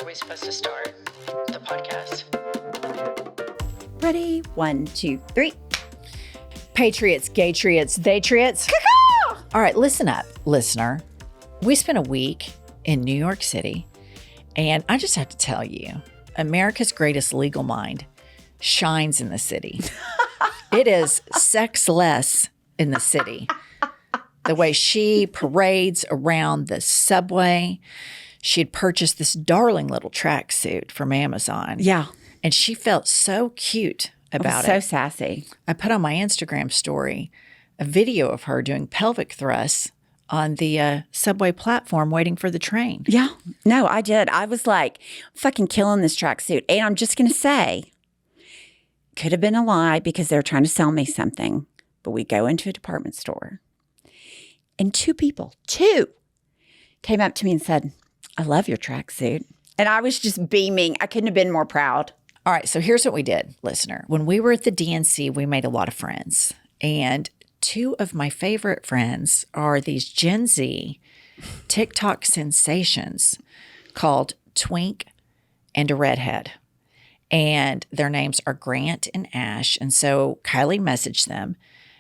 are we supposed to start the podcast? Ready? 1, 2, 3. Patriots, gaytriots, theytriots. All right, listen up, listener. We spent a week in New York City, and I just have to tell you, America's greatest legal mind shines in the city. It is sexless in the city. The way she parades around the subway. She had purchased this darling little tracksuit from Amazon. Yeah. And she felt so cute about So it. sassy. I put on my Instagram story a video of her doing pelvic thrusts on the subway platform waiting for the train. Yeah. No, I did. I was like fucking killing this tracksuit. And I'm just going to say, could have been a lie because they were trying to sell me something. But we go into a department store and two came up to me and said, I love your tracksuit. And I was just beaming. I couldn't have been more proud. All right, so here's what we did, listener. When we were at the DNC, we made a lot of friends. And two of my favorite friends are these Gen Z TikTok sensations called Twink and a Redhead. And their names are Grant and Ash. And so Kylie messaged them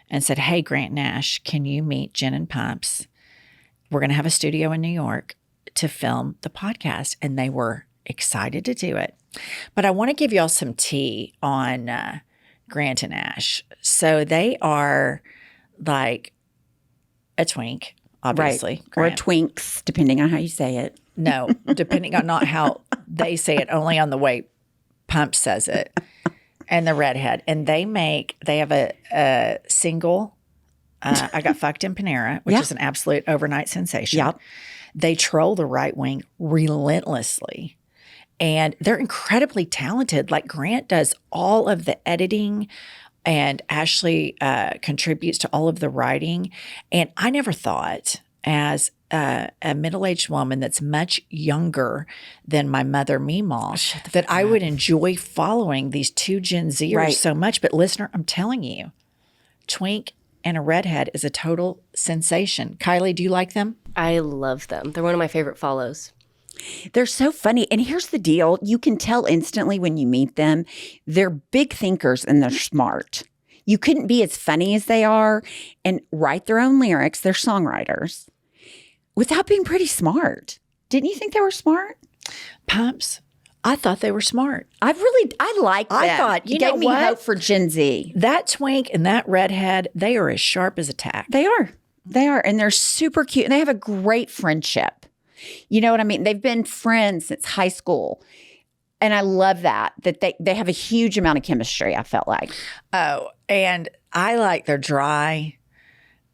and said, hey, Grant and Ash, can you meet Jen and Pumps? We're going to have a studio in New York to film the podcast. And they were excited to do it. But I want to give y'all some tea on Grant and Ash. So they are like a twink, obviously. Right. Or a Grant. Twinks, depending on how you say it. No, depending on not how they say it, only on the way Pump says it. And the Redhead. And they have a single, I Got Fucked in Panera, which is an absolute overnight sensation. Yep. They troll the right wing relentlessly. And they're incredibly talented. Like Grant does all of the editing and Ashley contributes to all of the writing. And I never thought as a middle-aged woman that's much younger than my mother, Meemaw, that I would enjoy following these two Gen Zers so much. But listener, I'm telling you, Twink and a Redhead is a total sensation. Kylie, do you like them? I love them. They're one of my favorite follows. They're so funny. And here's the deal. You can tell instantly when you meet them, they're big thinkers and they're smart. You couldn't be as funny as they are and write their own lyrics. They're songwriters without being pretty smart. Didn't you think they were smart? Pumps, I thought they were smart. I like them. I thought, you it know gave me what? hope for Gen Z. That Twink and that Redhead, they are as sharp as a tack. They are. They are. And they're super cute. And they have a great friendship. You know what I mean? They've been friends since high school. And I love that they have a huge amount of chemistry, I felt like. Oh, and I like their dry,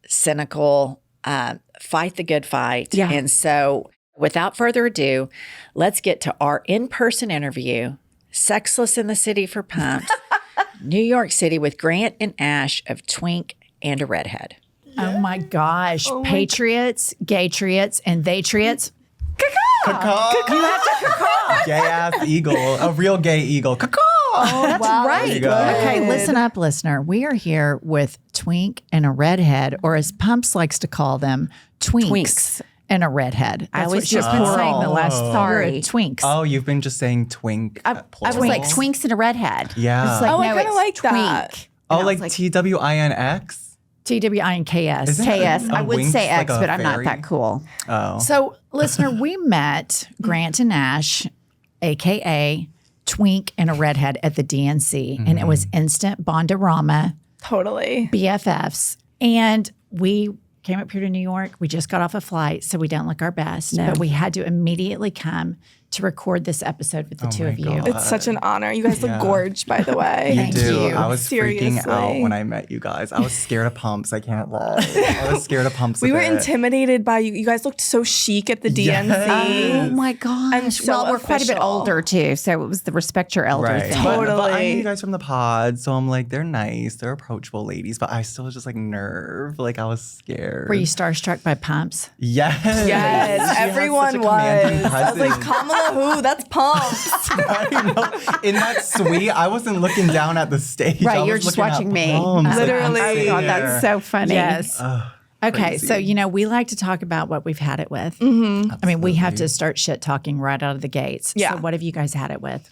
cynical, fight the good fight. Yeah. And so without further ado, let's get to our in-person interview, Sexless in the City for Pumps, New York City with Grant and Ash of Twink and a Redhead. Oh my gosh. Patriots, gaytriots, and theytriots. Gay ass eagle, a real gay eagle. That's right. There you go. Okay, listen up, listener. We are here with Twink and a Redhead, or as Pumps likes to call them, Twinks. And a Redhead. I That's always what she's just been plural. saying the last Sorry. Twinks. Oh, you've been just saying twink. I was plural. like Twinks and a Redhead. Yeah. It's like, Oh, I no, kinda it's like Twink. that. Oh, And I like was TWINX? TWINKS. Isn't KS. a I would Winx say X, like a but I'm not fairy? that cool. Oh. So, listener, we met Grant and Ash, a.k.a. Twink and a Redhead at the DNC, and it was instant Bondarama, Totally. BFFs. And we came up here to New York. We just got off a flight, so we don't look our best. No. But we had to immediately come to record this episode with the two my of you. God. It's such an honor. You guys look gorge, by the way. You Thank do. you. I was freaking out Seriously. when I met you guys. I was scared of Pumps. I can't lie. I was scared of Pumps. We a were bit. intimidated by you. You guys looked so chic at the DNC. Oh my gosh. And so well, we're quite a bit official. older too, so it was the respect your elder Right. thing. But I Totally. knew you guys from the pod, so I'm like, they're nice. They're approachable ladies, but I still was just like nerve. Like I was scared. Were you starstruck by Pumps? Yes. Yes, She has such everyone a was. commanding I was like, presence. Kamala who? That's Pumps. I know. In that suite, I wasn't looking down at the stage. Right, I you're was just looking at watching me. Pumps. Like, I'm Literally. Oh sitting God, there. that's so funny. Yes. Okay, so Crazy. we like to talk about what we've had it with. Mm-hmm. I mean, we have to start shit talking right out of the gates. Yeah. So what have you guys had it with?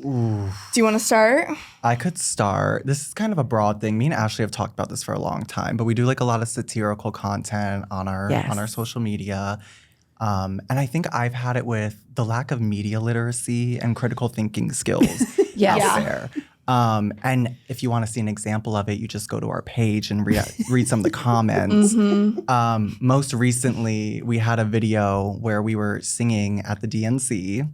Do you want to start? I could start. This is kind of a broad thing. Me and Ashley have talked about this for a long time, but we do like a lot of satirical content on our social media. And I think I've had it with the lack of media literacy and critical thinking skills Yes. out there. And if you want to see an example of it, you just go to our page and read some of the comments. Most recently, we had a video where we were singing at the DNC,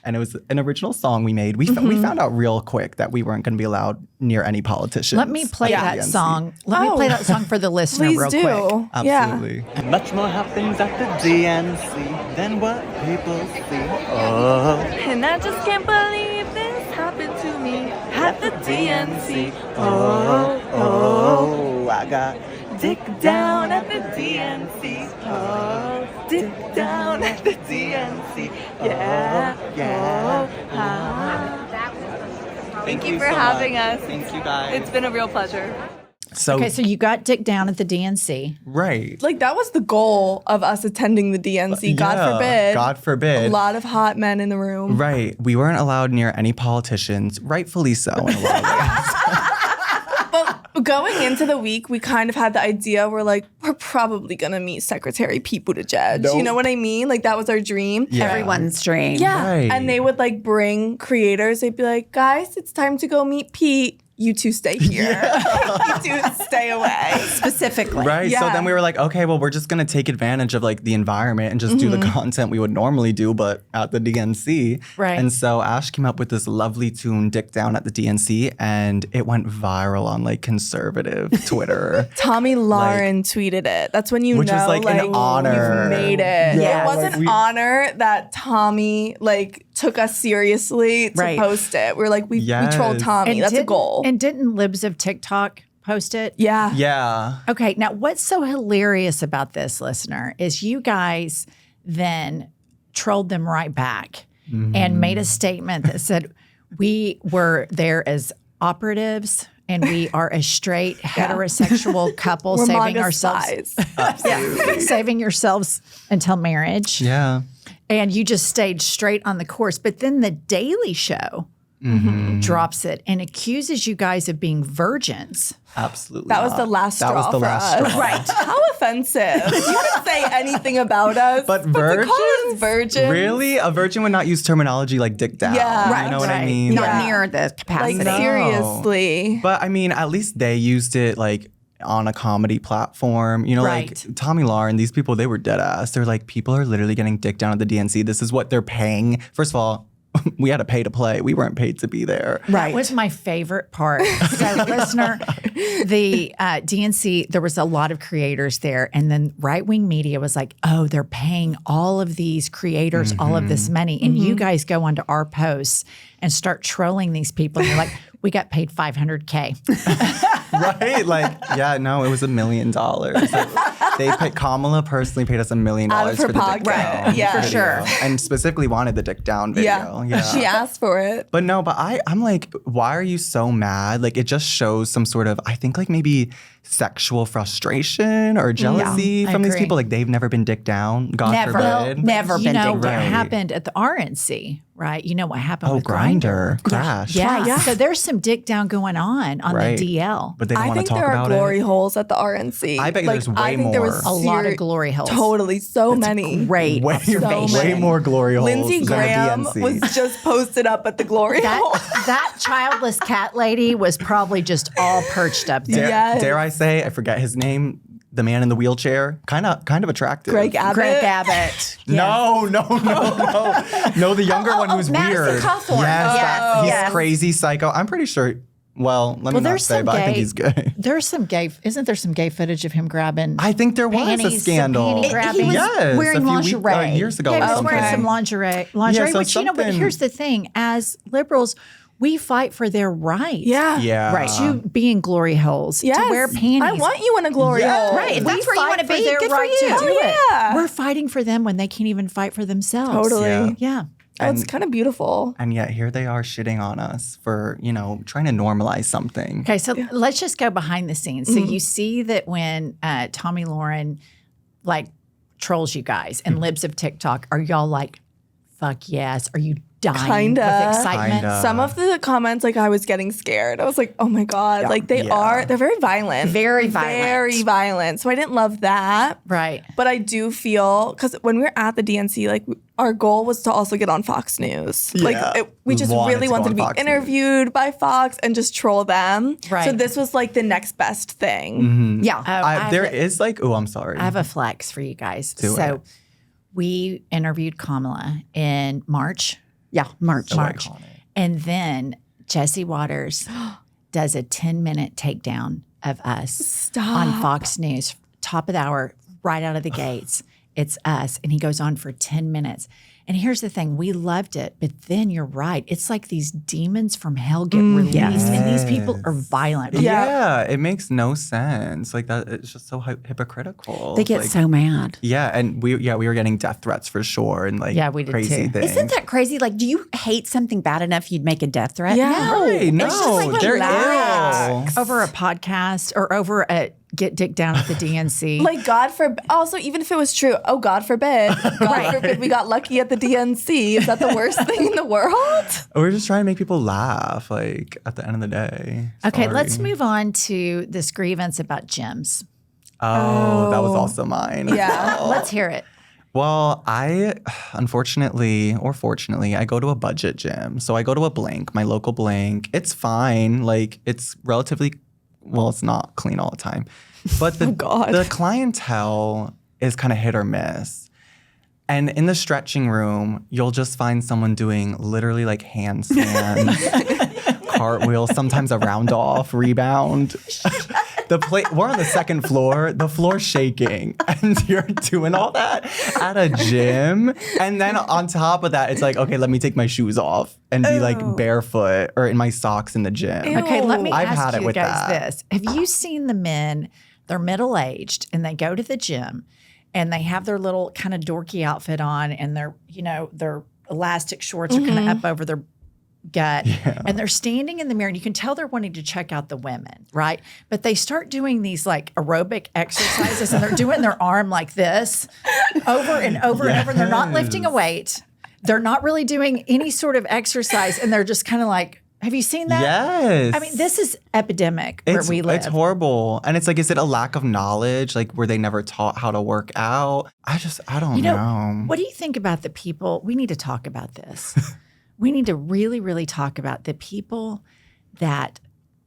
and it was an original song we made. We found out real quick that we weren't going to be allowed near any politicians. Let me play at the that DNC. song. Let me play that song for the listener Please real do. quick. Absolutely. Much more happens at the DNC than what people see. Oh, And I just can't believe this happened to me at the DNC. oh, I got dick down at the DNC. Oh, dick down at the DNC. Yeah, Thank you for having us. Thank you guys. It's been a real pleasure. So, Okay, so you got dick down at the DNC. right. Like, that was the goal of us attending the DNC. God Yeah, forbid. God forbid. A lot of hot men in the room. Right. We weren't allowed near any politicians, rightfully so in a lot of ways. But going into the week, we kind of had the idea we're probably going to meet Secretary Pete Buttigieg. You know what I mean? Like, that was our dream. Yeah. Everyone's dream. Yeah. Right. And they would bring creators. They'd be like, guys, it's time to go meet Pete. You two stay here. You two stay away. Specifically. Right. So Yeah. then we were like, okay, well, we're just going to take advantage of the environment and just do the content we would normally do, but at the DNC. Right. And so Ash came up with this lovely tune, Dick Down at the DNC, and it went viral on conservative Twitter. Tommy Lauren tweeted it. That's when you Which know was, an honor. you've made it. Yeah. It was an honor that Tommy took us seriously to Right. post it. We're like, we trolled Yes. Tommy. That's a didn't- goal. And didn't Libs of TikTok post it? Yeah. Yeah. Okay, now what's so hilarious about this, listener, is you guys then trolled them right back and made a statement that said, we were there as operatives and we are a straight heterosexual couple We're saving manga ourselves, spies. saving yourselves until marriage. Yeah. And you just stayed straight on the course. But then the Daily Show drops it and accuses you guys of being virgins. Absolutely. That was not. the last That straw was the for last us. straw. Right. How offensive. You can say anything about us. But to call us virgins? virgins. Really? A virgin would not use terminology like dick down. Yeah. You know what I Right. mean? Not Yeah. near the capacity. Like, No. seriously. But I mean, at least they used it on a comedy platform. Right. Tommy Lauren, these people, they were dead ass. They're like, people are literally getting dick down at the DNC. This is what they're paying. First of all, we had to pay to play. We weren't paid to be there. That was my favorite part. So, listener, the DNC, there was a lot of creators there. And then right-wing media was like, oh, they're paying all of these creators all of this money. And you guys go onto our posts and start trolling these people. And you're like, we got paid $500K. Right? Yeah, no, it was $1 million. Kamala personally paid us $1 million Out of for her the dick pocket. down Right. Yeah. video. For sure. And specifically wanted the dick down video. Yeah. She asked for it. But no, I'm like, why are you so mad? It just shows some sort of, I think maybe sexual frustration or jealousy I from these agree. people. They've never been dicked down. God Never. forbid. Never You been know dick what down. happened at the RNC, right? You know what happened Oh, with Grindr crash. Yeah. So there's some dick down going on Right. the DL. But they don't I want to think talk there are about glory it. holes at the RNC. I bet there's way I think there was more. A lot of seri- glory holes. Totally. So many. Great Way, observation. way more glory holes Lindsey than Graham the DNC. was just posted up at the glory hole. That childless cat lady was probably just all perched up there. Yes. Dare I say, I forget his name, the man in the wheelchair, kind of attractive. Greg Abbott. Greg Abbott. No, no, the younger one who's Madison weird. Cawthorn. Yes, he's yes. crazy psycho. I'm pretty sure. Well, let me not there's say, some but I think gay- he's gay. There's some gay. Isn't there some gay footage of him grabbing? I think there was Panties, a scandal. some panty grabbing. He was Yes, wearing a few lingerie. years ago. Yeah, or he was something. wearing some lingerie. so Which but something- here's the thing: as liberals, we fight for their right. Yeah. Yeah. Right. To be in glory holes, Yes. to wear panties. I want you in a glory Yes. hole. Right. If We that's where you fight want to for be, their good for right you. to do Oh, it. yeah. We're fighting for them when they can't even fight for themselves. Totally. Yeah. Yeah. Oh, it's kind of beautiful. And yet here they are shitting on us for, trying to normalize something. Okay, so let's just go behind the scenes. So you see that when Tommy Lauren trolls you guys and libs of TikTok, are y'all like, fuck yes? Are you dying with excitement? Kinda. Some of the comments, I was getting scared. I was like, oh my God. They're very violent. Very violent. Very violent. So I didn't love that. Right. But I do feel, because when we were at the DNC, our goal was to also get on Fox News. Yeah. We just really wanted to be interviewed by Fox and just troll them. Right. So this was the next best thing. Mm-hmm. Yeah. There is I'm sorry. I have a flex for you guys. Do so it. we interviewed Kamala in March. Yeah, March. So iconic. And then Jesse Waters does a 10-minute takedown of us on Fox News, top of the hour, right out of the gates. It's us. And he goes on for 10 minutes. And here's the thing, we loved it, but then you're right. It's like these demons from hell get released, and these people are violent. Yeah, it makes no sense. Like that, it's just so hypocritical. They get so mad. Yeah, and we were getting death threats for sure, and Yeah, we did crazy too. things. Isn't that crazy? Do you hate something bad enough you'd make a death threat? Yeah. Right, no, It's just like, they're relax. ill. Over a podcast or over a get dick down at the DNC. God forbid. Also, even if it was true, God forbid. God forbid we got lucky at the DNC. Is that the worst thing in the world? We're just trying to make people laugh, at the end of the day. Okay, Sorry. let's move on to this grievance about gyms. Oh, that was also mine. Yeah. Let's hear it. Well, I, unfortunately or fortunately, I go to a budget gym. So I go to a Blank, my local Blank. It's fine. It's relatively, it's not clean all the time. But the clientele is kind of hit or miss. And in the stretching room, you'll just find someone doing literally handstands, cartwheels, sometimes a round off, rebound. We're on the second floor, the floor's shaking, and you're doing all that at a gym. And then on top of that, it's okay, let me take my shoes off and be barefoot or in my socks in the gym. Ew. Okay, let me I've ask had it you with guys that. this. Have you seen the men, they're middle-aged, and they go to the gym, and they have their little kind of dorky outfit on, and their elastic shorts are kind of up over their gut, and they're standing in the mirror, and you can tell they're wanting to check out the women, right? But they start doing these aerobic exercises, and they're doing their arm like this over and over and over, and they're not lifting a weight. They're not really doing any sort of exercise, and they're just kind of have you seen that? Yes. I mean, this is epidemic where we live. It's horrible. And it's is it a lack of knowledge? Were they never taught how to work out? I don't know. What do you think about the people? We need to talk about this. We need to really, really talk about the people that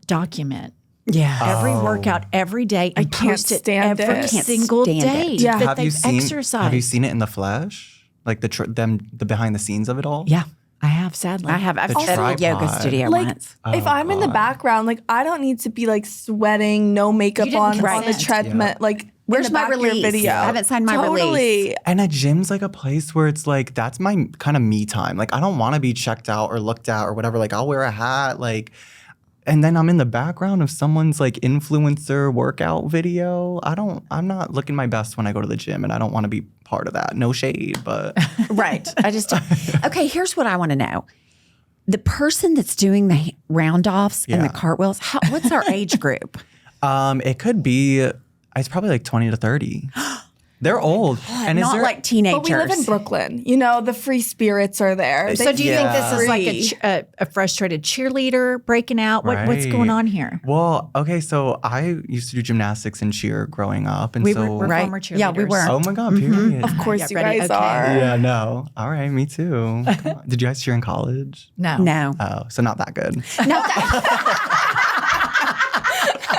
document every workout every day and can't post it stand every it. single Stand day it. Yeah. that Have they've you seen exercised. it in the flesh? The behind the scenes of it all? Yeah, I have, sadly. I have. I've The been at a yoga tripod. studio once. If I'm in the background, I don't need to be sweating, no makeup didn't on the consent. treadmill. Where's in the my back of your release? video. I haven't signed my Totally. release. And a gym's a place where it's that's my kind of me time. I don't want to be checked out or looked at or whatever. I'll wear a hat. And then I'm in the background of someone's influencer workout video. I'm not looking my best when I go to the gym, and I don't want to be part of that. No shade, but Right. Okay, here's what I want to know. The person that's doing the round offs and the cartwheels, what's our age group? it could be. It's probably 20 to 30. They're old, and Not like teenagers. But we live in Brooklyn. The free spirits are there. So do you think this is Free. a frustrated cheerleader breaking out? What's Right. going on here? Well, okay, so I used to do gymnastics and cheer growing up, and We're Right. former cheerleaders. Yeah, we were. oh my god, period. Of course, Yeah, you ready? guys Okay. are. Yeah, no. All right, me too. Come on. Did you guys cheer in college? No. No. Oh, so not that good.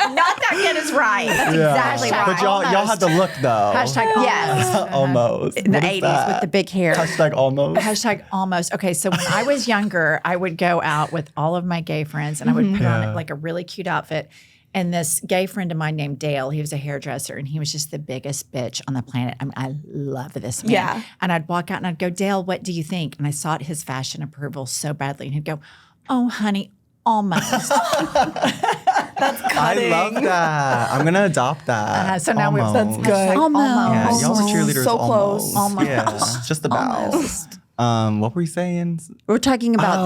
Not that good is right. That's exactly right. But y'all had to look though. Hashtag Yes. almost. In the What is 80s that? with the big hair. Hashtag almost. Hashtag almost. Okay, so when I was younger, I would go out with all of my gay friends and I would put on a really cute outfit. And this gay friend of mine named Dale, he was a hairdresser and he was just the biggest bitch on the planet. I mean, I love this man. Yeah. And I'd walk out and I'd go, Dale, what do you think? And I sought his fashion approval so badly. And he'd go, oh, honey, almost. I love that. I'm gonna adopt that. So now Almost. That's good. Almost. Yeah, y'all were cheerleaders So close. almost. Almost. Yeah, just about. Almost. What were we saying? We're talking about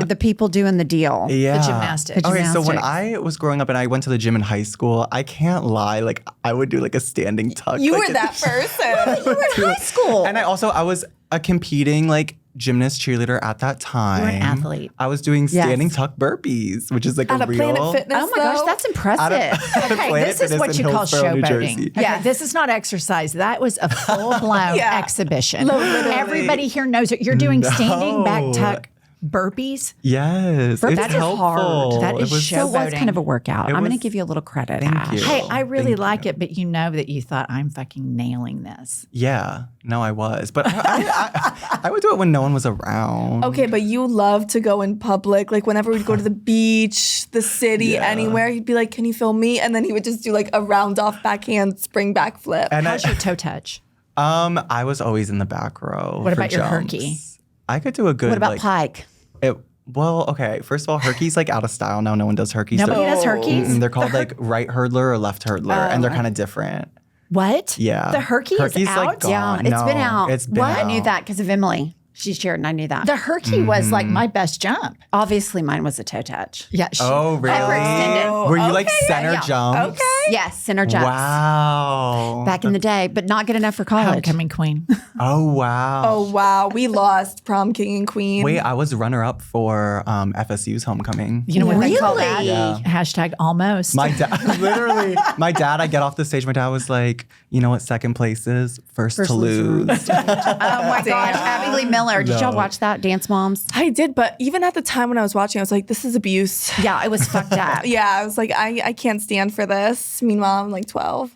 the people doing the deal. Yeah. The gymnastics. Okay, so when Gymnastics. I was growing up and I went to the gym in high school, I can't lie. Like, I would do like a standing tuck. You like, were that person. You were in high School. And I was a competing like gymnast cheerleader at that time. You're an athlete. I was doing standing Yes. tuck burpees, which is like At a a real. Planet Fitness. Oh my gosh, though? that's impressive. Okay, Planet this is Fitness what in you call Hillsborough, New showboating. Jersey. Okay, this is not exercise. That was a full-blown Yeah. exhibition. Everybody here knows it. You're doing standing back tuck burpees. Yes, it's That is helpful. hard. That is So it was showboating. kind of a workout. It I'm going to was- give you a little credit. Thank Ash. you. Hey, I really Thank like you. it, but you know that you thought I'm fucking nailing this. Yeah, no, I was, but I would do it when no one was around. Okay, but you love to go in public. Like whenever we'd go to the beach, the city, Yeah. anywhere, he'd be like, "Can you film me?" And then he would just do like a round off backhand spring back flip. And How's your toe touch? I was always in the back row. What for about your jumps. herky? I could do a good. What about like, Pike? Well, okay. First of all, herky's like out of style now. No one does herky. Nobody does herkies? They're called like right hurdler or left hurdler, and they're kind of different. What? Yeah. The herky Herky's is out? like gone. Yeah, it's been No, out. It's been I out. knew that because of Emily. She shared and I knew that. The herky was like my best jump. Obviously, mine was a toe touch. Yeah. Oh, really? Overextended. Were you like Okay, center yeah. jumps? Yes, center jumps. Wow. Back in the day, but not good enough for college. Homecoming queen. Oh, wow. Oh wow, we lost prom king and queen. Wait, I was runner up for FSU's homecoming. You know what they call that? Really? Yeah. Hashtag almost. My dad, literally, my dad, I get off the stage. My dad was like, you know what second place is? First to lose. Oh my gosh, Abby Lee Miller. Did y'all watch that? Dance Moms? I did, but even at the time when I was watching, I was like, "This is abuse." Yeah, it was fucked up. Yeah, I was like, I can't stand for this. Meanwhile, I'm like 12.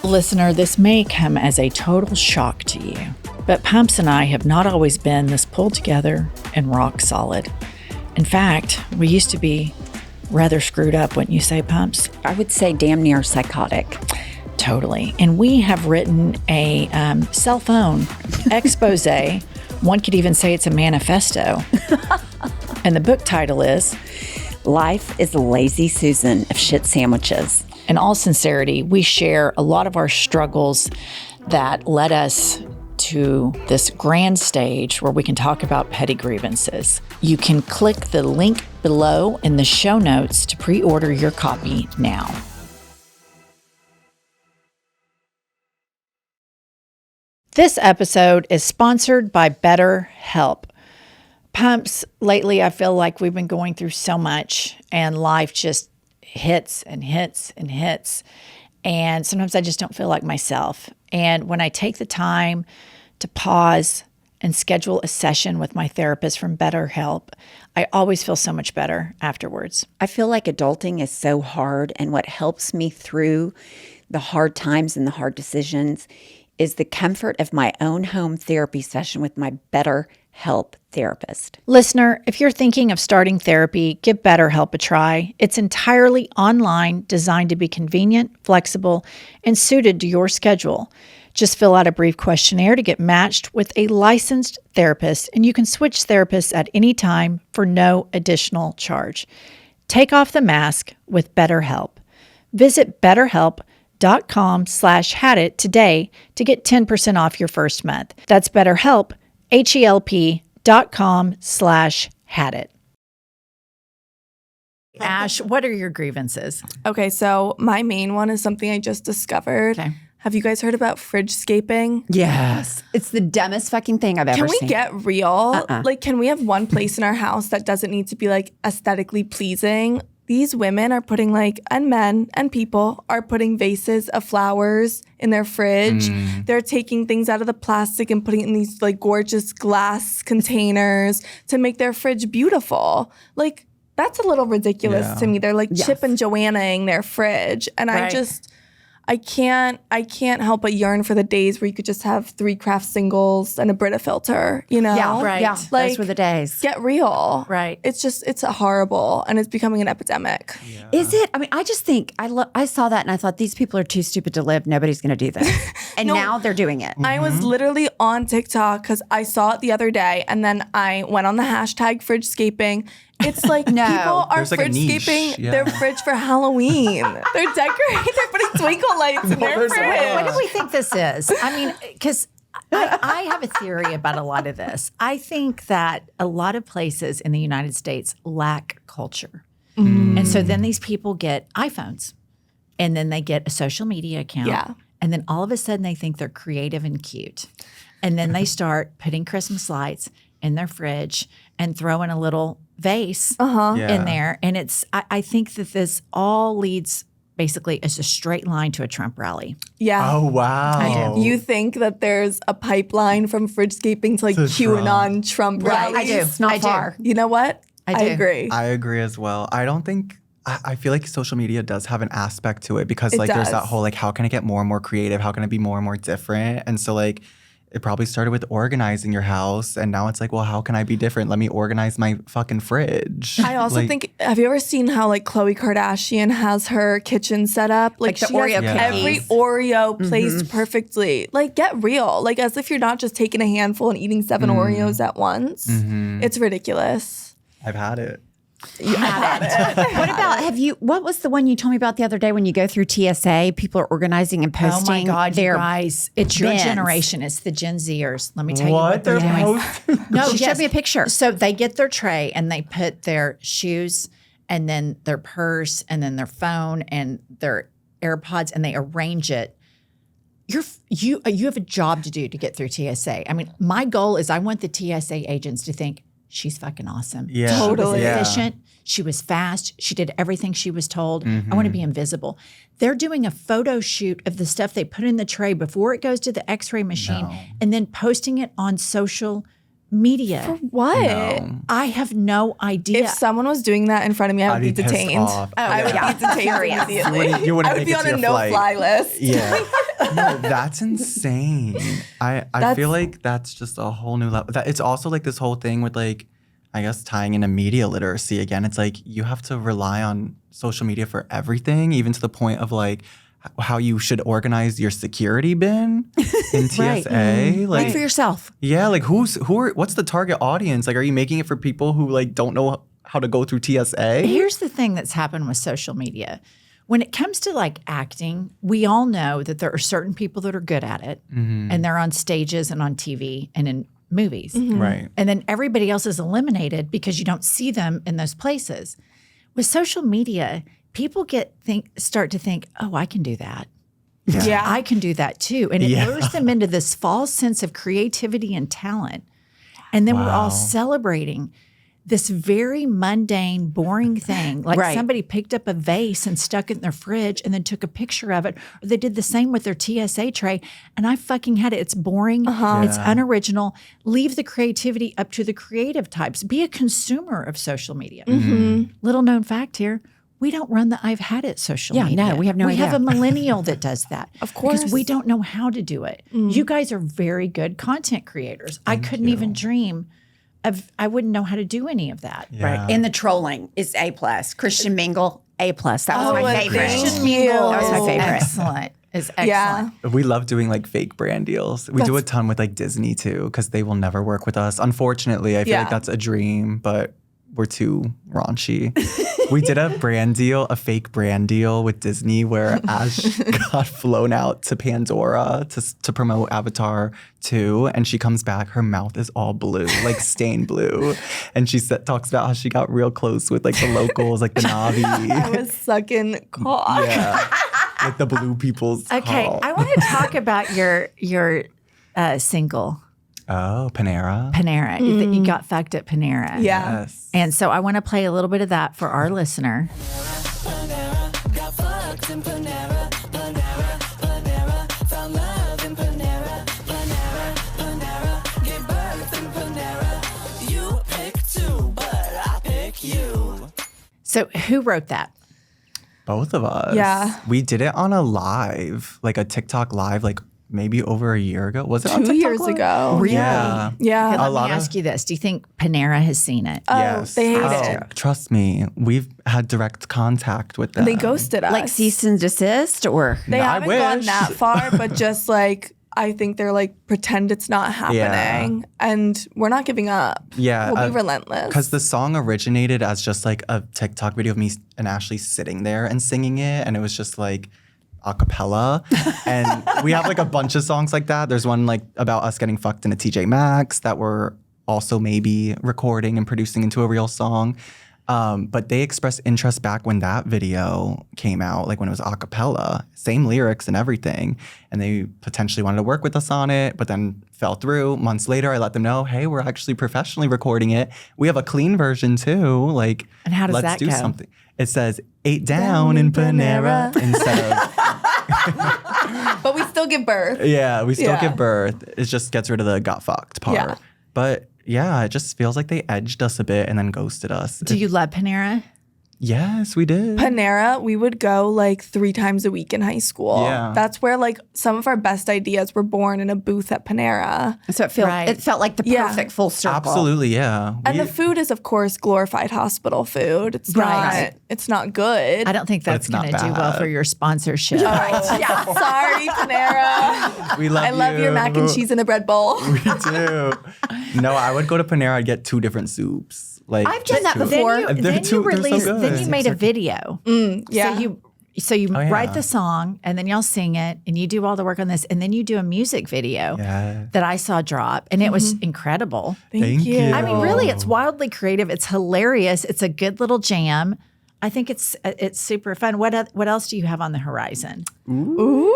Listener, this may come as a total shock to you, but Pumps and I have not always been this pulled together and rock solid. In fact, we used to be rather screwed up, wouldn't you say, Pumps? I would say damn near psychotic. Totally. And we have written a cell phone expose. One could even say it's a manifesto. And the book title is Life is a Lazy Susan of Shit Sandwiches. In all sincerity, we share a lot of our struggles that led us to this grand stage where we can talk about petty grievances. You can click the link below in the show notes to pre-order your copy now. This episode is sponsored by BetterHelp. Pumps, lately I feel like we've been going through so much and life just hits and hits and hits. And sometimes I just don't feel like myself. And when I take the time to pause and schedule a session with my therapist from BetterHelp, I always feel so much better afterwards. I feel like adulting is so hard, and what helps me through the hard times and the hard decisions is the comfort of my own home therapy session with my BetterHelp therapist. Listener, if you're thinking of starting therapy, give BetterHelp a try. It's entirely online, designed to be convenient, flexible, and suited to your schedule. Just fill out a brief questionnaire to get matched with a licensed therapist, and you can switch therapists at any time for no additional charge. Take off the mask with BetterHelp. Visit BetterHelp.com/hadit today to get 10% off your first month. That's BetterHelp, HELP.com/hadit. Ash, what are your grievances? Okay, so my main one is something I just discovered. Okay. Have you guys heard about fridge-scaping? Yes. It's the dumbest fucking thing I've ever Can we seen. get real? Like, can we have one place in our house that doesn't need to be like aesthetically pleasing? These women are putting and men and people are putting vases of flowers in their fridge. They're taking things out of the plastic and putting it in these gorgeous glass containers to make their fridge beautiful. Like, that's a little ridiculous to me. They're Chip and Joanna-ing their fridge. And I can't help but yearn for the days where you could just have 3 craft singles and a Brita filter, you know? Yeah, Right. Yeah, those were the days. Get real. Right. It's horrible, and it's becoming an epidemic. Is it? I mean, I just think I saw that and I thought these people are too stupid to live. Nobody's going to do this. And now they're doing it. I was literally on TikTok because I saw it the other day, and then I went on the hashtag fridgescaping. It's like people are There's like a niche, fridgescaping their fridge for Halloween. They're decorating. They're putting twinkle lights in their there's fridge. What do we think this is? I mean, because I have a theory about a lot of this. I think that a lot of places in the United States lack culture. And so then these people get iPhones and then they get a social media account. Yeah. And then all of a sudden they think they're creative and cute. And then they start putting Christmas lights in their fridge and throwing a little vase in there. And I think that this all leads basically as a straight line to a Trump rally. Yeah. Oh, wow. I do. You think that there's a pipeline from fridgescaping to like To QAnon Trump rallies? I do. It's not I do. far. You know what? I do. agree. I agree as well. I don't think I feel like social media does have an aspect to it because It like there's that does. whole like how can I get more and more creative? How can I be more and more different? And so like it probably started with organizing your house and now it's like, well, how can I be different? Let me organize my fucking fridge. I also Like, think, have you ever seen how like Khloe Kardashian has her kitchen set up? Like the she Oreo has cookies. every Oreo placed perfectly. Like get real. Like as if you're not just taking a handful and eating 7 Oreos at once. It's ridiculous. I've had it. What about what was the one you told me about the other day when you go through TSA, people are organizing and Oh posting my God, you their guys. It's your bins. generation. It's the Gen Zers. Let me tell you What? what they're They're doing. No, She showed me a picture. So they get their tray and they put their shoes and then their purse and then their phone and their AirPods and they arrange it. You have a job to do to get through TSA. I mean, my goal is I want the TSA agents to think she's fucking awesome. Yeah. She was Totally. Yeah. efficient. She was fast. She did everything she was told. I want to be invisible. They're doing a photo shoot of the stuff they put in the tray before it goes to the x-ray machine and then posting it on social media. What? No. I have no idea. If someone was doing that in front of me, I would I'd be be pissed detained. off. I would be detained immediately. You wouldn't I would make be it on to a your no-fly list. Yeah. No, that's insane. I feel like that's just a whole new level. It's also like this whole thing with like, I guess tying into media literacy again. It's like you have to rely on social media for everything, even to the point of like how you should organize your security bin in TSA. Right. Like Think for yourself. yeah, like what's the target audience? Like, are you making it for people who like don't know how to go through TSA? Here's the thing that's happened with social media. When it comes to like acting, we all know that there are certain people that are good at it and they're on stages and on TV and in movies. Right. And then everybody else is eliminated because you don't see them in those places. With social media, people start to think, oh, I can do that. Yeah. I can do that too. And it Yeah. lures them into this false sense of creativity and talent. And then we're all Wow. celebrating this very mundane, boring thing. Like Right. somebody picked up a vase and stuck it in their fridge and then took a picture of it. Or they did the same with their TSA tray. And I fucking had it. It's boring. It's Yeah. unoriginal. Leave the creativity up to the creative types. Be a consumer of social media. Little known fact here. We don't run the I've had it social Yeah, media. no, we have no We have idea. a millennial that does that. Of course. Because we don't know how to do it. You guys are very good content creators. I couldn't even dream I wouldn't know how to do any of that. Yeah. Right. And the trolling is A+. Christian Mingle, A+. That was my well, favorite. thank you. That was my favorite. Excellent. Is excellent. Yeah. We love doing like fake brand deals. We do a ton with like Disney too, because they will never work with us. Unfortunately, I feel like Yeah. that's a dream, but we're too raunchy. We did a fake brand deal with Disney where Ash got flown out to Pandora to promote Avatar 2. And she comes back, her mouth is all blue, like stained blue. And she talks about how she got real close with like the locals, like the Na'vi. I was sucking cock. Yeah. Like the blue people's Okay, call. I want to talk about your single Oh, Panera. Panera that you got fucked at Panera. Yeah. Yes. And so I want to play a little bit of that for our listener. So who wrote that? Both of us. Yeah. We did it on a live, like a TikTok live, like maybe over a year ago. Was it on 2 TikTok years Live? ago. Yeah. Yeah. A Let lot me of- ask you this. Do you think Panera has seen it? Yes. they hate it. Trust me, we've had direct contact with them. They ghosted us. Like cease and desist or? They No, I haven't gone wish. that far, but just like I think they're like pretend it's not happening, and we're not giving up. Yeah, we'll be relentless. Because the song originated as just like a TikTok video of me and Ashley sitting there and singing it. And it was just like, a cappella. And we have like a bunch of songs like that. There's one like about us getting fucked in a TJ Maxx that we're also maybe recording and producing into a real song. But they expressed interest back when that video came out, like when it was a cappella, same lyrics and everything. And they potentially wanted to work with us on it, but then fell through. Months later, I let them know, hey, we're actually professionally recording it. We have a clean version too. Like, And how does let's that do go? something. It says 8 down in Panera instead of, But we still give birth. yeah, we still Yeah. give birth. It just gets rid of the got fucked part. Yeah. But yeah, it just feels like they edged us a bit and then ghosted us. Do you love Panera? Yes, we did. Panera, we would go like 3 times a week in high school. Yeah. That's where like some of our best ideas were born in a booth at Panera. So it felt like the Yeah. perfect full circle. Absolutely, yeah. And We- the food is of course glorified hospital food. It's Right. it's not good. I don't think But that's it's not going to do well bad. for your sponsorship. yeah. Sorry, Panera. we love I love your mac and cheese in a bread bowl. We do. No, I would go to Panera. I'd get 2 different soups. Like I've done that just 2. before. Then you, They're then too- you they're so released. Then good. you made a video. Yeah. So you Oh, yeah. write the song and then y'all sing it and you do all the work on this and then you do a music video Yes. that I saw drop and it was incredible. Thank you. I mean, really, it's wildly creative. It's hilarious. It's a good little jam. I think it's super fun. What else do you have on the horizon? Ooh.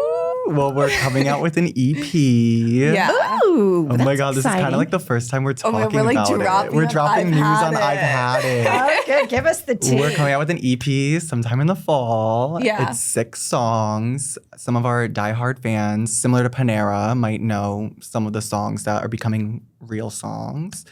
Well, we're coming out with an EP. Yeah. Ooh, Oh my that's God, this is kind exciting. of like the first time we're my talking God, we're, like, about it. dropping We're on dropping I've news Had on It. I've Had It. Oh, good. Give us the tea. We're coming out with an EP sometime in the fall. Yeah. It's 6 songs. Some of our diehard fans, similar to Panera, might know some of the songs that are becoming real songs.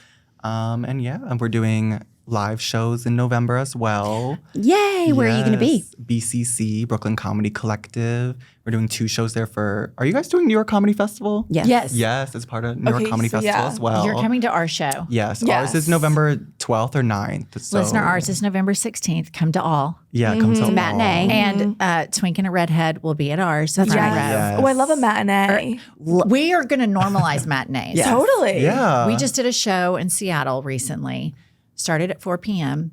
And yeah, we're doing live shows in November as well. Yay, where are you going to be? Yes, BCC, Brooklyn Comedy Collective. We're doing 2 shows there for, are you guys doing New York Comedy Festival? Yes. Yes. Yes, it's part of New York Okay, Comedy so Festival yeah. as well. You're coming to our show. Yes, Yes. ours is November 12th or 9th. So Listener, ours is November 16th. Come to all. Yeah, come to It's a matinee. And Twink and a Redhead will be at ours. That's right. Yes. Oh, I love a matinee. We are going to normalize matinees. Yes. Totally. Yeah. We just did a show in Seattle recently. Started at 4 p.m.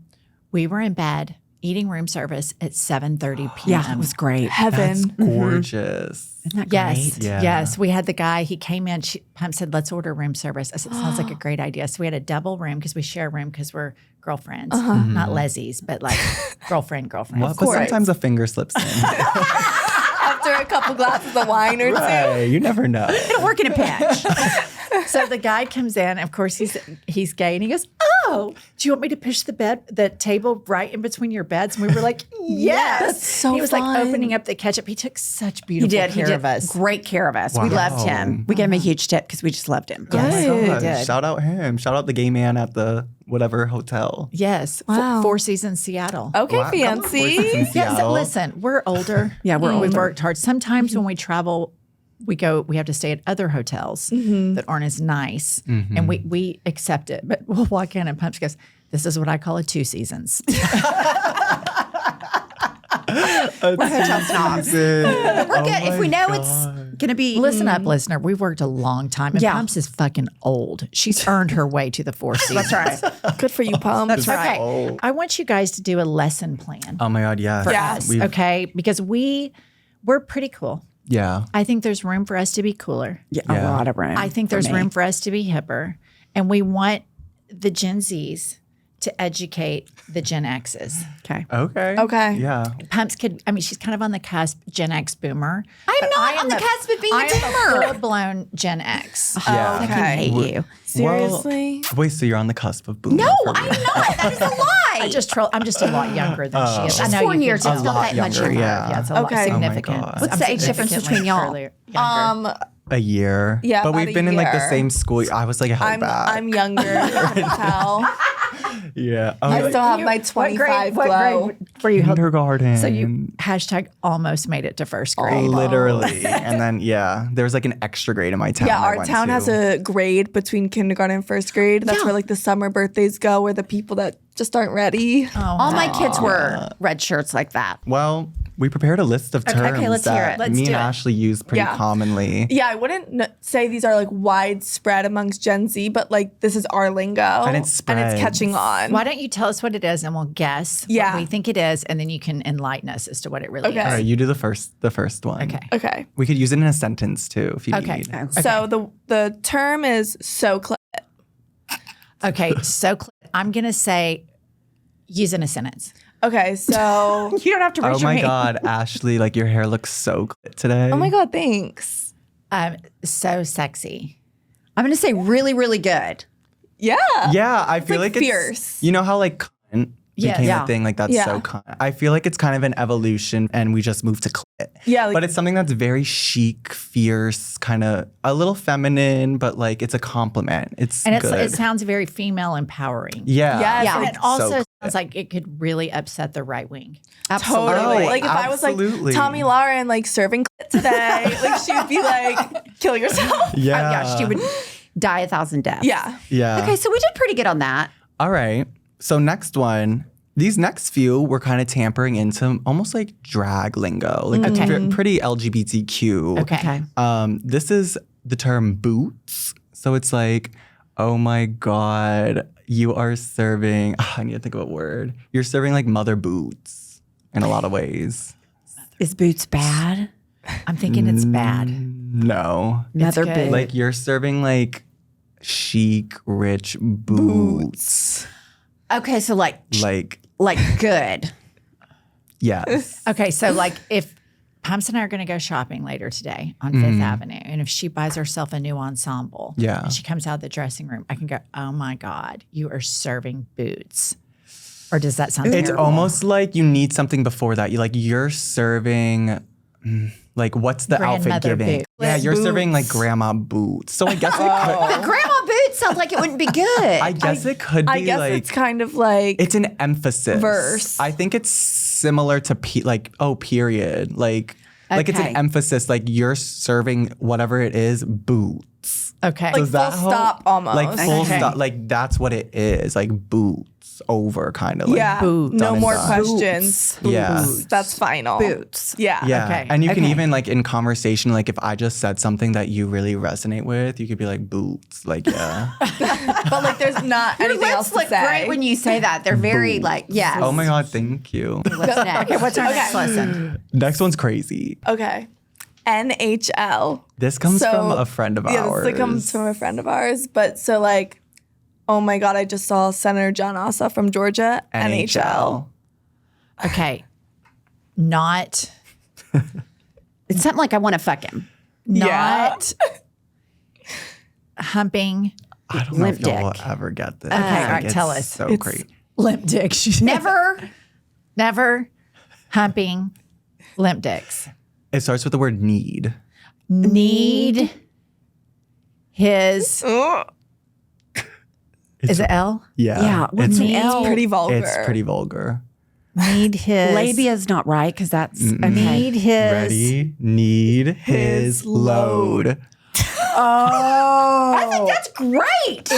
We were in bed eating room service at 7:30 p.m. Yeah, it was great. Heaven. That's gorgeous. Isn't that Yes, great? Yeah. yes. We had the guy, he came in, Pam said, let's order room service. I said, sounds like a great idea. So we had a double room because we share a room because we're girlfriends, not lesies, but like girlfriend. Well, but sometimes a finger slips in. After a couple glasses of wine or two. Right, you never know. It'll work in a pinch. So the guy comes in, of course he's gay, and he goes, "Oh, do you want me to push the table right in between your beds?" And we were like, "Yes." That's so He was fun. like opening up the ketchup. He took such He beautiful did. care of us. Great care of us. We Wow. loved him. We gave him a huge tip because we just loved him. Oh my Good. gosh, did. shout out him. Shout out the gay man at the whatever hotel. Yes, Wow. 4 Seasons Seattle. Okay, Wow, come on, fancy. Four Seasons Yes, Seattle. listen, we're older. Yeah, we're We've older. worked hard. Sometimes when we travel, we have to stay at other hotels that aren't as nice, and we accept it. But we'll walk in and Pumps goes, "This is what I call a 2 Seasons." We're hotel snobs. We're good. If we know it's going to be. Listen up, listener. We've worked a long time, and Yeah. Pumps is fucking old. She's earned her way to the 4 Seasons. That's right. Good for you, Pump. That's right. Oh. I want you guys to do a lesson plan Oh my God, yes. for Yes. us, We've- okay? Because we're pretty cool. Yeah. I think there's room for us to be cooler. Yeah, Yeah. a lot of room. I think there's for me. room for us to be hipper. And we want the Gen Zs to educate the Gen Xs. Okay. Okay. Okay. Yeah. Pumps she's kind of on the cusp, Gen X boomer. I'm But not I am on the cusp of being a I am boomer. a full-blown Gen X. Yeah. I Okay. hate you. Seriously? Well, wait, so you're on the cusp of boomer? No, for I'm real. not. That is a lie. I'm just a lot younger than she is. I She's know 4 you years. can It's tell. not that much younger, younger. yeah. It's a lot Okay. Oh my significant. God. What's the age difference between y'all? Younger. A year. Yeah, But about we've a been in like the year. same school. I was like held back. I'm younger. You can tell. yeah. I still have my What 25 grade glow. were you? kindergarten. So you # almost made it to first grade. Literally. And then, yeah, there was like an extra grade in my town. Yeah, I our went town to. has a grade between kindergarten and first grade. That's Yeah. where like the summer birthdays go, where the people that just aren't ready. All my kids wear red shirts like that. Well, we prepared a list of terms okay, let's hear that it. Let's me do and it. Ashley use pretty Yeah. commonly. Yeah, I wouldn't say these are like widespread amongst Gen Z, but like this is our lingo. And it And spreads. it's catching on. Why don't you tell us what it is and we'll guess Yeah. what we think it is, and then you can enlighten us as to what it really Okay. All is. right, you do the first one. Okay. Okay. We could use it in a sentence too if you Okay. need. So the term is so clit. Okay. So I'm going to say use in a sentence. Okay, so You don't have to raise Oh your my hand. God, Ashley, like your hair looks so clit today. oh my God, thanks. So sexy. I'm going to say really, really good. Yeah. Yeah, I feel like like it's fierce. You know how like cunt became Yeah. a thing? Like that's Yeah. so cunt. I feel like it's kind of an evolution and we just moved to clit. Yeah, like, But it's something that's very chic, fierce, kind of a little feminine, but like it's a compliment. It's And good. it sounds very female empowering. yeah. Yes, Yeah. like, And it also So sounds like it could really upset the right wing. Absolutely. totally. Oh, Like if I was like absolutely. Tommy Lauren like serving clit today, like she would be like, kill yourself. Yeah. Yeah, she would die 1,000 deaths. Yeah. Yeah. Okay, so we did pretty good on that. All right. So next one. These next few we're kind of tampering into almost like drag lingo, like pretty LGBTQ. Okay. This is the term boots. So it's like, oh my God, you are serving, I need to think of a word. You're serving like mother boots in a lot of ways. Is boots bad? I'm thinking it's bad. No. Mother good. boot. Like you're serving like chic, rich boots. Okay, so like good. Yes. Okay, so like if Pumps and I are going to go shopping later today on Fifth Avenue, and if she buys herself a new ensemble, Yeah. and she comes out of the dressing room, I can go, oh my God, you are serving boots. Or does that sound It's terrible? almost like you need something before that. You're serving like what's the outfit Grandmother giving? boots. Yeah, you're serving like Boots. grandma boots. So I guess it could Grandma boots sounds like it wouldn't be good. I guess it could be I guess like it's kind of like it's an emphasis. Verse. I think it's similar to period. Like it's Okay. an emphasis. Like you're serving whatever it is, boots. Okay. like Does that full help? stop almost. Like full Okay. stop. Like that's what it is. Like boots over kind of like yeah. boots. No Done and more done. questions. Yeah. Boots. That's final. Boots. Yeah. Yeah. Okay. And you can Okay. even like in conversation, like if I just said something that you really resonate with, you could be like boots. Like, yeah. But like there's not Your anything else lips to look say. great when you say that. They're very like, yes. Oh my God, thank you. What's next? Okay, what's our next Okay. lesson? Next one's crazy. Okay. NHL. This comes So- from a friend of Yeah, ours. this comes from a friend of ours. But so like, oh my God, I just saw Senator John Ossoff from Georgia. NHL. Okay. Not It's something like I want to fuck him. not humping I don't know if Limp y'all will dick. ever get this. all Like, right, it's tell us. So It's- great. limp dicks. Never. Never humping limp dicks. It starts with the word need. Need his is it L? Yeah. Yeah, what's It's, an L? Pretty vulgar. it's pretty vulgar. Need his Labia is not right because that's okay. Need his Ready? Need his load. I think that's great.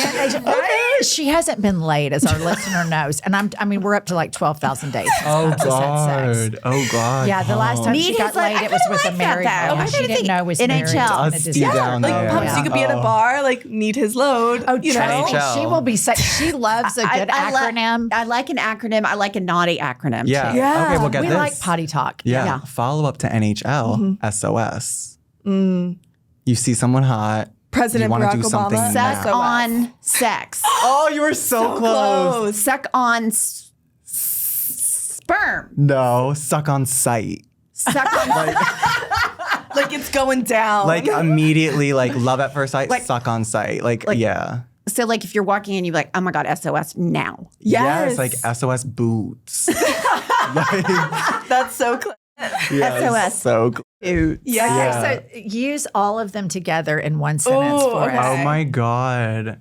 She hasn't been laid, as our listener knows, and I mean, we're up to like 12,000 days. since Oh Pumps has had sex. God. Oh God. Yeah, the last time she Need got his load. laid, I it was kinda with a like married that, though. man. I She kinda didn't think know was NHL. married. Dusty It deserved. down Like there. Pumps, you could be at a bar, like need his load. Oh, you trust me, know? NHL. she will be. She loves a good acronym. I like an acronym. I like a naughty acronym. Yeah. Too. Yeah. Okay, we'll get We this. like potty talk. Yeah. Yeah. Follow up to NHL, SOS. You see someone hot. President you wanna Barack do something Obama. now. Suck SOS. on sex. Oh, you were so, close. Suck on sperm. No, suck on sight. Suck on Like it's going down. Like immediately, like love at first sight, Like- suck on sight. Like yeah. So like if you're walking in, you're like, oh my God, SOS now. yes. Like SOS boots. That's so clear. Yeah, SOS. So Ew. Yeah. So use all of them together in one sentence Ooh, for okay. us. Oh my God.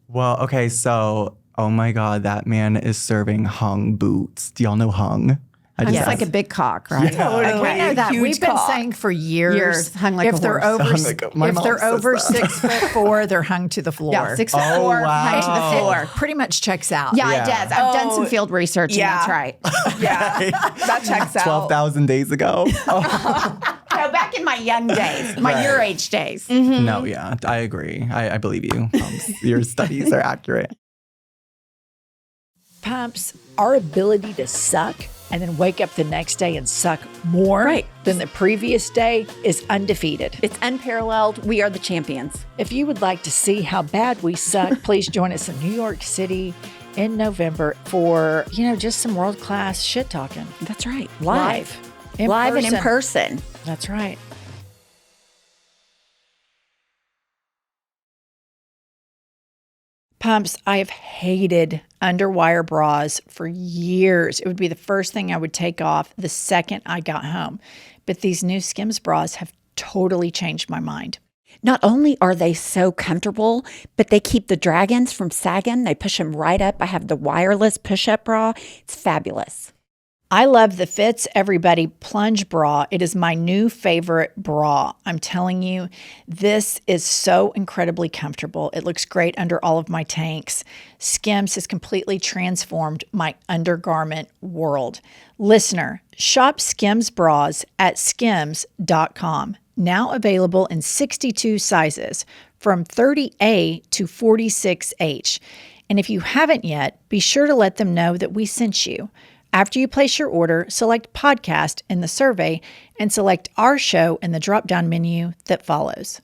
Well, okay, so oh my God, that man is serving hung boots. Do y'all know hung? I just It's like a big cock, right? Totally. We know that. Huge We've been cock. saying for years, Hung like if a they're horse. over, Hung like a- my if mom they're says over that. 6'4", they're hung to the floor. Yeah, 6'4", wow. hung to the floor. It pretty much checks out. Yeah, Yeah. it does. I've done some Oh, field research, and yeah. that's right. Yeah, that checks out. 12,000 days ago. No, back in my young days, my your age days. No, yeah, I agree. I believe you. Your studies are accurate. Pumps, our ability to suck and then wake up the next day and suck more than the previous day is undefeated. It's unparalleled. We are the champions. If you would like to see how bad we suck, please join us in New York City in November for, just some world-class shit talking. That's right. Live. In Live and in person. person. That's right. Pumps, I have hated underwire bras for years. It would be the first thing I would take off the second I got home. But these new Skims bras have totally changed my mind. Not only are they so comfortable, but they keep the dragons from sagging. They push them right up. I have the wireless push-up bra. It's fabulous. I love the Fits Everybody Plunge Bra. It is my new favorite bra. I'm telling you, this is so incredibly comfortable. It looks great under all of my tanks. Skims has completely transformed my undergarment world. Listener, shop Skims bras at skims.com. Now available in 62 sizes from 30A to 46H. And if you haven't yet, be sure to let them know that we sent you. After you place your order, select podcast in the survey and select our show in the drop-down menu that follows.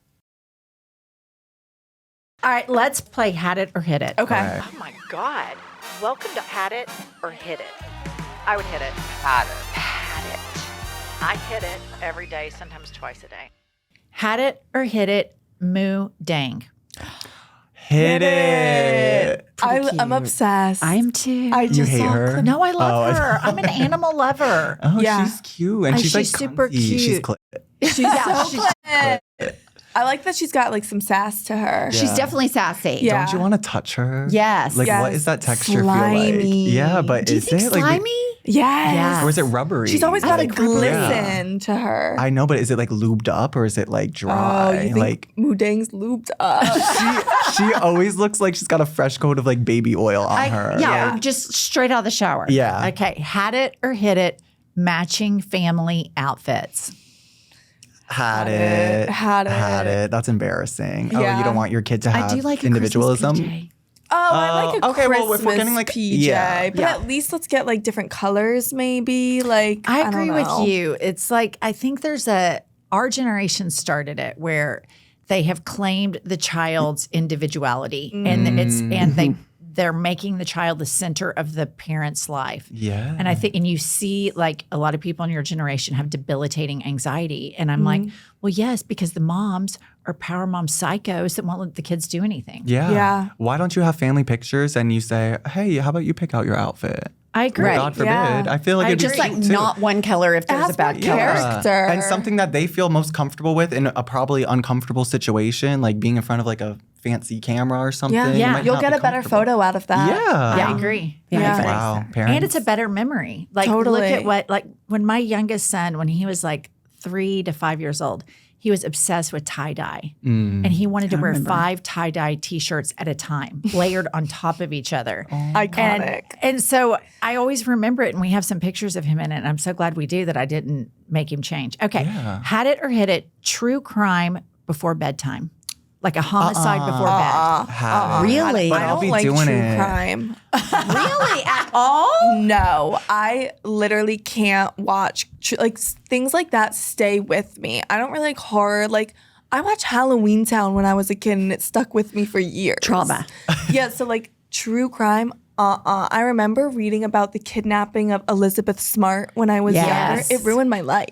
All right, let's play Had It or Hit It. Okay. Right. Oh my God. Welcome to Had It or Hit It. I would hit it. Had it. Had it. I hit it every day, sometimes twice a day. Had It or Hit It, Moo Dang. Hit it. I'm obsessed. I am too. I just You hate saw a her? clip. No, I love Oh, her. I'm an animal lover. Oh, Yeah. she's cute. And she's like she's super cunty. She's cute. clit. She's so cute. I like that she's got like some sass to her. She's definitely sassy. Yeah. Don't you want to touch her? Yes. Like, Yes. what is that texture feel Slimy. like? Yeah, but Do you is think it like? slimy? Yes. Or is it rubbery? She's always got a Like, glisten to her. I know, but is it like lubed up or is it like Oh, dry? you think Like Moodang's lubed up? she always looks like she's got a fresh coat of like baby oil on her. Yeah, or just straight out of the shower. Yeah. Okay, Had It or Hit It, matching family outfits. Had it. Had it. Had it. That's embarrassing. Oh, Yeah. you don't want your kid to have I do like a individualism. Christmas PJ. Oh, I like a okay, well, Christmas if we're getting, like, PJ, yeah, but yeah. at least let's get like different colors, maybe. Like I don't agree know. with you. It's like, I think our generation started it where they have claimed the child's individuality and they're making the child the center of the parent's life. Yeah. And I think, and you see like a lot of people in your generation have debilitating anxiety. And I'm like, well, yes, because the moms are power mom psychos that won't let the kids do anything. Yeah. Yeah. Why don't you have family pictures and you say, hey, how about you pick out your outfit? I agree. God forbid. Yeah. I feel like it'd Just be like cute, too. not one color if there's a has bad more color. character. And something that they feel most comfortable with in a probably uncomfortable situation, like being in front of like a fancy camera or something. Yeah, you might you'll not get be a better comfortable. photo out of that. Yeah. I agree. Yeah. Wow. Parents. And it's a better memory. Like, Totally. look at what, like, when my youngest son, when he was like 3 to 5 years old, he was obsessed with tie-dye. And he wanted to wear 5 tie-dye T-shirts at a time, layered on top of each other. Iconic. And so I always remember it, and we have some pictures of him in it, and I'm so glad we do that I didn't make him change. Okay, Had It or Hit It, true crime before bedtime. Like a homicide before bed. Have it. Really? But I I'll don't be like doing true it. crime. Really? At all? No, I literally can't watch like things like that. Stay with me. I don't really like horror. Like I watched Halloween Town when I was a kid, and it stuck with me for years. Trauma. Yeah. So like true crime. I remember reading about the kidnapping of Elizabeth Smart when I was Yes. younger. It ruined my life.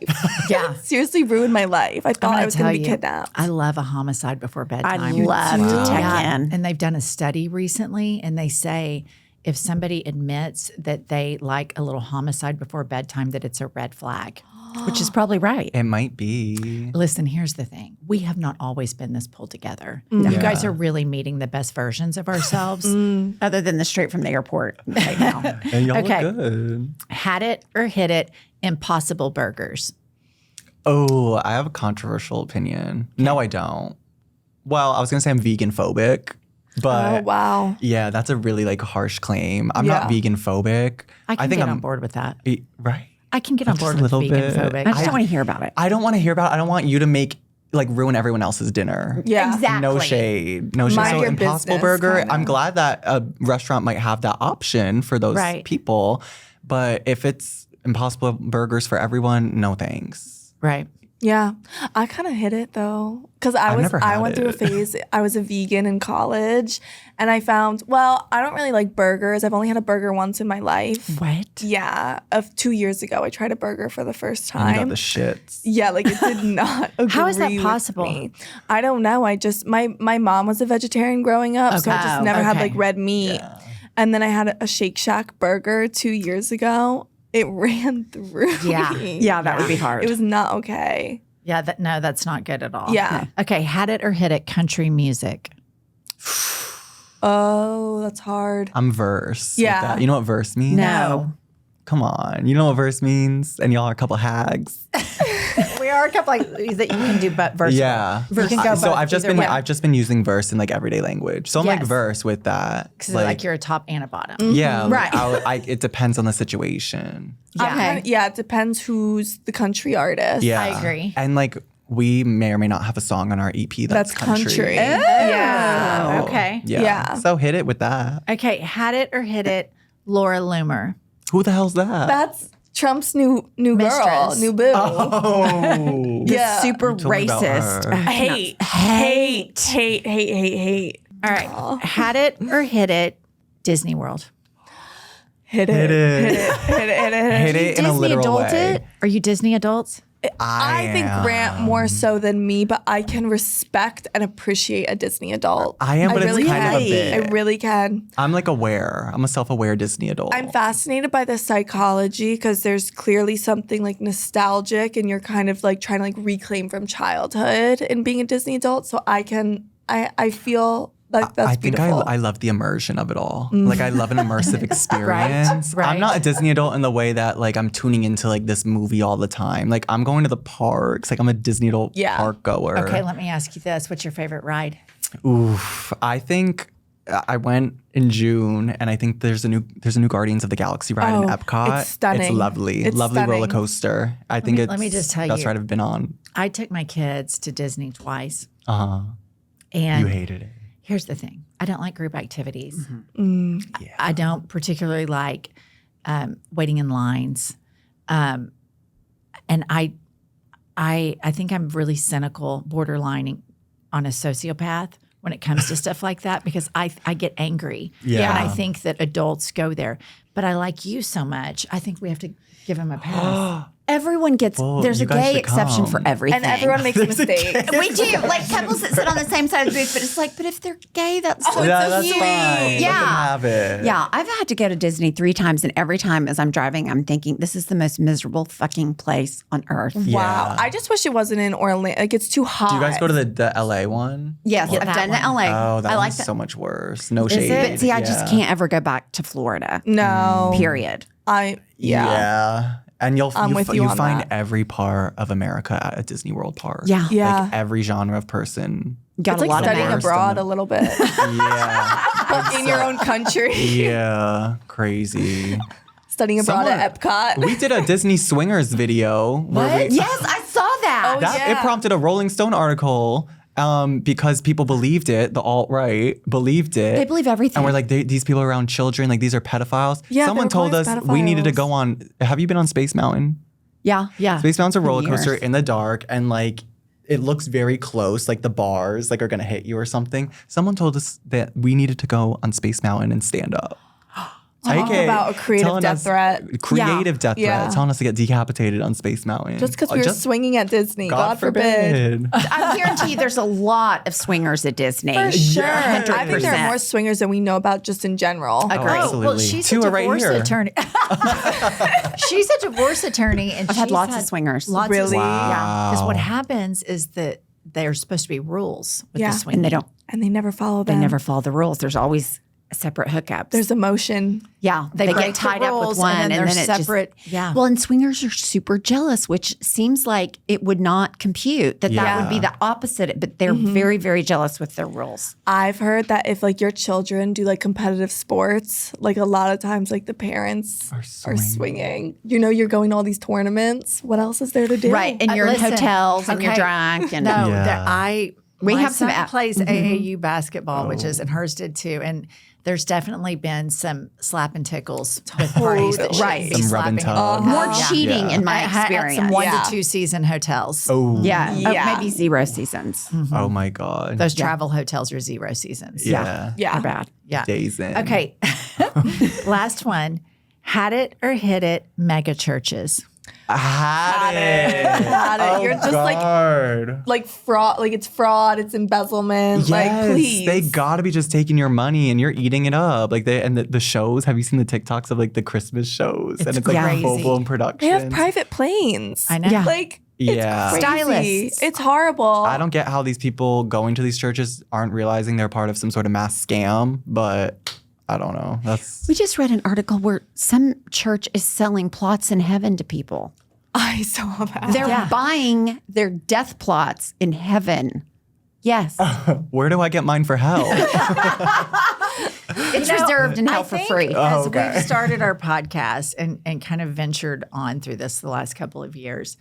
Yeah. It seriously ruined my life. I I'm thought I gonna was going tell to be you, kidnapped. I love a homicide before bedtime. I love to check Yeah. in. And they've done a study recently, and they say if somebody admits that they like a little homicide before bedtime, that it's a red flag. Which is probably right. It might be. Listen, here's the thing. We have not always been this pulled together. You guys are really meeting the best versions of ourselves. Other than the straight from the airport right now. And y'all Okay. look good. Had it or hit it, Impossible Burgers. Oh, I have a controversial opinion. No, I don't. Well, I was gonna say I'm vegan phobic, but Oh, wow. yeah, that's a really like harsh claim. I'm not Yeah. vegan phobic. I can think get I'm on board with that. Right. I can get on Just board a with little vegan bit. phobic. I just don't want to hear about it. I don't want to hear about it. I don't want you to ruin everyone else's dinner. Yeah. Exactly. No shade. No shade. Mind So your Impossible business, Burger, kinda. I'm glad that a restaurant might have that option for those Right. people. But if it's Impossible Burgers for everyone, no thanks. Right. Yeah, I kind of hit it though, because I've never I had went through a it. phase. I was a vegan in college, and I found I don't really like burgers. I've only had a burger once in my life. What? Yeah, 2 years ago, I tried a burger for the first And you got time. the shits. Yeah, like it did not. How is that agree with possible? me. I don't know. I just my mom was a vegetarian growing up, so I Okay. just never had Okay. like red meat. And then I had a Shake Shack burger 2 years ago. It ran through Yeah. me. Yeah, that would be hard. It was not okay. Yeah, that's not good at all. Yeah. Okay, had it or hit it, country music. Oh, that's hard. I'm verse. with Yeah. that. You know what verse means? No. Come on. You know what verse means? And y'all are a couple hags. We are a couple like that you can do but verse. Yeah. You can go So both I've just either been way. I've just been using verse in like everyday language. So I'm like Yes. verse with that. Because like you're a top and a bottom. Yeah. Right. It depends on the situation. Yeah. Yeah, it depends who's the country artist. Yeah. I agree. And like we may or may not have a song on our EP that's country. Yeah. Okay. Yeah. Yeah. So hit it with that. Okay, had it or hit it, Laura Loomer. Who the hell's that? That's Trump's new girl, Mistress. new boo. Oh. Yeah. Super told me about racist. her. Hate. All right. Had it or hit it, Disney World. Hit it. Hit it. Hit it in a Disney literal adult way. it? Are you Disney adults? I think Grant more so than me, but I can respect and appreciate a Disney adult. I am, but it's really kind of a can. bit. I really can. I'm like aware. I'm a self-aware Disney adult. I'm fascinated by the psychology because there's clearly something like nostalgic and you're kind of like trying to like reclaim from childhood and being a Disney adult. So I feel like that's I think beautiful. I love the immersion of it all. Like I love an immersive experience. right. I'm not a Disney adult in the way that like I'm tuning into like this movie all the time. Like I'm going to the parks. Like I'm a Disney adult park goer. Okay, let me ask you this. What's your favorite ride? Oof. I think I went in June and I think there's a new Guardians of the Galaxy ride in Epcot. it's stunning. It's lovely. It's lovely stunning. roller coaster. I think it's let me just tell best you. ride I've been on. I took my kids to Disney twice. Uh-huh. And You hated it. here's the thing. I don't like group activities. Mm-hmm. I don't particularly like waiting in lines. And I think I'm really cynical, borderlining on a sociopath when it comes to stuff like that because I get angry. Yeah. And I think that adults go there. But I like you so much. I think we have to give them a pass. Everyone gets, Well, there's a you guys gay should exception for come. everything. and everyone makes mistakes. We do. Like couples that sit on the same side of the booth, but it's like, but if they're gay, that's so That's cute. fine. Let them have it. Yeah, I've had to go to Disney 3 times, and every time as I'm driving, I'm thinking, this is the most miserable fucking place on earth. Wow. Yeah. I just wish it wasn't in Orlando. Like it's too hot. Do you guys go to the LA one? Yes, Yeah, I've that done the one. LA. Oh, that I like one's that. so much worse. No shade. But see, I just Yeah. can't ever go back to Florida. No. Period. Yeah. And I'm with you on find that. every part of America at a Disney World park. Yeah. Yeah. Like every genre of person. Got It's a like lot of studying worse abroad than a little bit Yeah. in your own country. Yeah. Crazy. Studying abroad Someone- at Epcot. We did a Disney swingers video. Where we, Yes, I saw that. Oh, that yeah. it prompted a Rolling Stone article because people believed it. The alt-right believed it. They believe everything. And we're like, these people are around children, like these are pedophiles. Yeah, Someone they were told us always we needed to pedophiles. go on. Have you been on Space Mountain? yeah. Space Mountain's a roller coaster Years. in the dark, and like it looks very close, like the bars like are gonna hit you or something. Someone told us that we needed to go on Space Mountain and stand up. Talk about a creative death threat. Creative death Yeah. threat. Telling us to get decapitated on Space Mountain. Just because we were swinging at Disney. God forbid. I guarantee you there's a lot of swingers at Disney. For sure. Yeah. I think there are more swingers than we know about just in general. Agree. absolutely. Well, she's Two a are right divorce here. attorney. She's a divorce attorney, and I've had she's lots of swingers. Lots Really? Of, yeah. Because what Wow. happens is that there's supposed to be rules with Yeah. the swinging. And they don't. And they never follow They them. never follow the rules. There's always separate hookups. There's emotion. Yeah, they break get the tied up rules with one, and then they're it separate. Just, Yeah. Well, and swingers are super jealous, which seems like it would not compute that that would be the opposite. But they're very, very jealous with their rules. I've heard that if like your children do like competitive sports, like a lot of times like the parents are swinging. You know, you're going to all these tournaments. What else is there to do? Right, and you're Listen, in hotels and you're okay. drunk. And No, Yeah. We my have some son app- plays AAU basketball, which is, and hers did too. And there's definitely been some slap and tickles with parties that shouldn't Right. be Some rub and slapping. tug. more Yeah. cheating in my At some experience. 1 Yeah. to 2 season hotels. Oh. Yeah. Yeah. Oh, maybe 0 seasons. Oh my God. Those travel hotels are 0 seasons. yeah. Yeah. They're bad. Yeah. Days in. Okay. Last one. Had it or hit it, mega churches. I had it. Had it. Oh, You're just God. like fraud, like it's fraud, it's embezzlement. Yes, Like, please. they gotta be just taking your money and you're eating it up. Like the shows. Have you seen the TikToks of like the Christmas shows? And it's like crazy. full blown production. They have private planes. I know. Yeah. Like, Yeah. it's crazy. Stylists. It's horrible. I don't get how these people going to these churches aren't realizing they're part of some sort of mass scam, but I don't know. That's We just read an article where some church is selling plots in heaven to people. I saw that. They're buying their death plots in heaven. Yes. where do I get mine for hell? It's reserved in hell I for think free. As okay. we've started our podcast and kind of ventured on through this the last couple of years,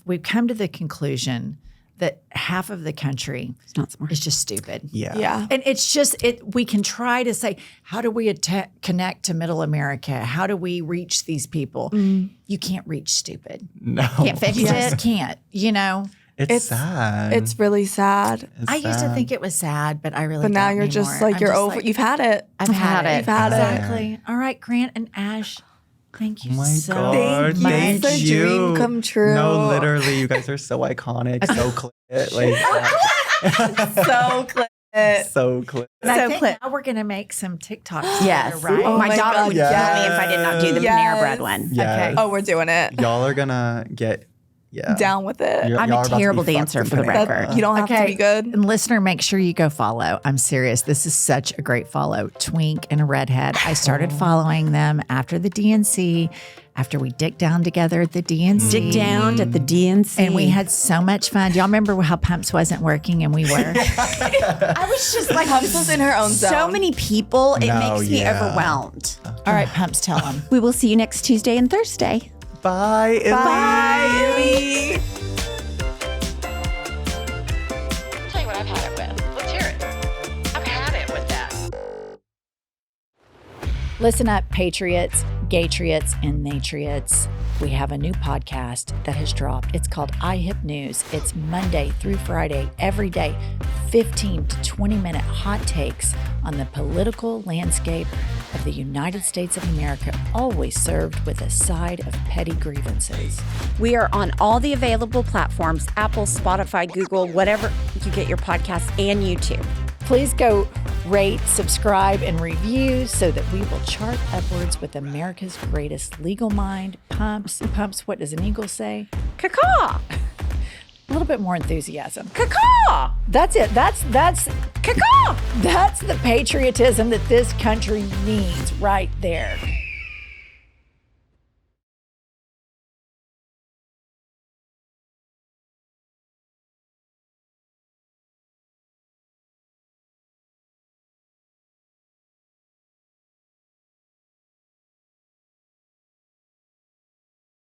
we've come to the conclusion that half of the country It's not smart. is just stupid. Yeah. Yeah. And it's just we can try to say, how do we connect to middle America? How do we reach these people? You can't reach stupid. No. Can't fix You it. just can't, you know. It's sad. It's really sad. It's I used to sad. think it was sad, but I really But now don't you're just anymore. like, I'm you're just over. like, You've had it. I've had it. You've had it. Exactly. All right, Grant and Ash, thank you Oh my so God, much. Thank thank the you. dream come true. No, literally, you guys are so iconic, so clit, like So clit. so clit. And I So think clip. now we're going to make some TikToks Yes. together, right? Oh my my daughter God, would kill me yes. if I did not do the Panera Bread one. Yes. Oh, we're doing it. Y'all are gonna get Down with it. You're- I'm y'all a are about to be terrible fucked dancer in for the Panera. record. You don't have to be good. And listener, make sure you go follow. I'm serious. This is such a great follow. Twink and Redhead. I started following them after the DNC, after we dicked down together at the DNC. Dig down at the DNC. And we had so much fun. Y'all remember how Pumps wasn't working and we were? I was just like, Pumps was in her own so zone. many people. It No, makes me yeah. overwhelmed. All right, Pumps, tell them. We will see you next Tuesday and Thursday. Bye. Illy. Bye, Illy. I'll tell you what I've had it with. Let's hear it. I've had it with that. Listen up, patriots, gaytriots, and natriots. We have a new podcast that has dropped. It's called iHip News. It's Monday through Friday, every day, 15 to 20-minute hot takes on the political landscape of the United States of America, always served with a side of petty grievances. We are on all the available platforms, Apple, Spotify, Google, whatever you get your podcast, and YouTube. Please go rate, subscribe, and review so that we will chart upwards with America's greatest legal mind. Pumps, what does an eagle say? Caw-caw! A little bit more enthusiasm. Caw-caw! That's it. That's Caw-caw! the patriotism that this country needs right there.